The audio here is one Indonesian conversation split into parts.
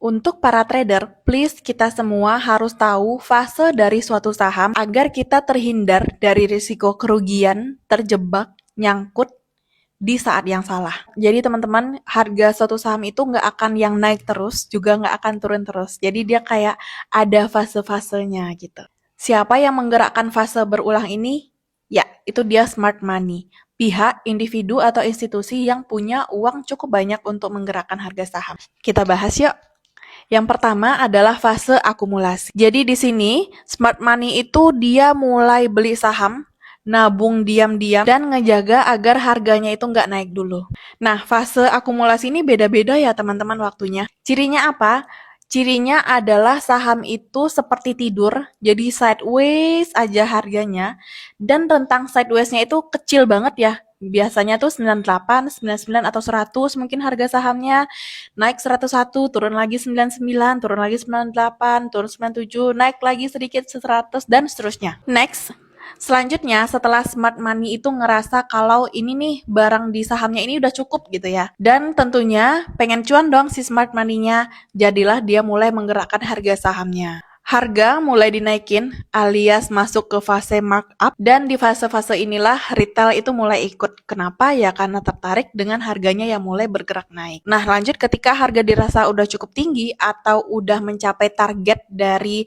Untuk para trader, please kita semua harus tahu fase dari suatu saham agar kita terhindar dari risiko kerugian, terjebak, nyangkut di saat yang salah. Jadi teman-teman, harga suatu saham itu nggak akan yang naik terus, juga nggak akan turun terus. Jadi dia kayak ada fase-fasenya gitu. Siapa yang menggerakkan fase berulang ini? Ya, itu dia smart money. Pihak, individu, atau institusi yang punya uang cukup banyak untuk menggerakkan harga saham. Kita bahas yuk. Yang pertama adalah fase akumulasi. Jadi di sini smart money itu dia mulai beli saham, nabung diam-diam, dan ngejaga agar harganya itu nggak naik dulu. Nah, fase akumulasi ini beda-beda ya teman-teman waktunya. Cirinya apa? Cirinya adalah saham itu seperti tidur, jadi sideways aja harganya, dan rentang sideways-nya itu kecil banget ya. Biasanya tuh 98, 99, atau 100 mungkin harga sahamnya, naik 101, turun lagi 99, turun lagi 98, turun 97, naik lagi sedikit 100, dan seterusnya. Next, selanjutnya setelah smart money itu ngerasa kalau ini nih barang di sahamnya ini udah cukup gitu ya. Dan tentunya pengen cuan dong si smart money-nya, jadilah dia mulai menggerakkan harga sahamnya. Harga mulai dinaikin alias masuk ke fase markup, dan di fase-fase inilah retail itu mulai ikut. Kenapa? Ya karena tertarik dengan harganya yang mulai bergerak naik. Nah lanjut, ketika harga dirasa udah cukup tinggi atau udah mencapai target dari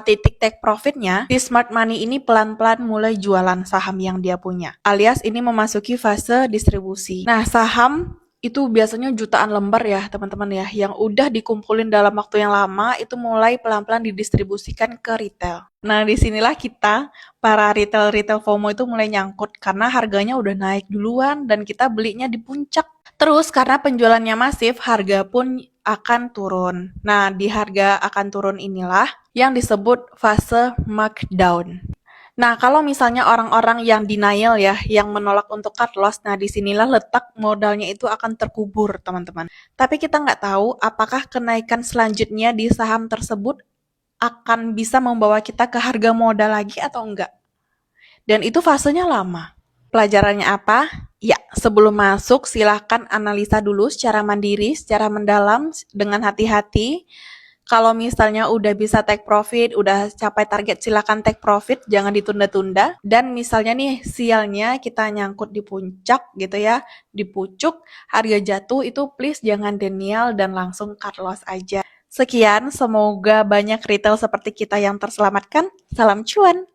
titik take profitnya, si smart money ini pelan-pelan mulai jualan saham yang dia punya. Alias ini memasuki fase distribusi. Nah saham itu biasanya jutaan lembar ya teman-teman ya, yang udah dikumpulin dalam waktu yang lama itu mulai pelan-pelan didistribusikan ke retail. Nah disinilah kita para retail FOMO itu mulai nyangkut karena harganya udah naik duluan dan kita belinya di puncak. Terus karena penjualannya masif, harga pun akan turun. Nah di harga akan turun inilah yang disebut fase markdown. Nah, kalau misalnya orang-orang yang denial ya, yang menolak untuk cut loss, nah disinilah letak modalnya itu akan terkubur, teman-teman. Tapi kita nggak tahu apakah kenaikan selanjutnya di saham tersebut akan bisa membawa kita ke harga modal lagi atau enggak. Dan itu fasenya lama. Pelajarannya apa? Ya, sebelum masuk silahkan analisa dulu secara mandiri, secara mendalam, dengan hati-hati. Kalau misalnya udah bisa take profit, udah capai target, silakan take profit, jangan ditunda-tunda. Dan misalnya nih sialnya kita nyangkut di puncak gitu ya, di pucuk, harga jatuh itu please jangan denial dan langsung cut loss aja. Sekian, semoga banyak retail seperti kita yang terselamatkan. Salam cuan!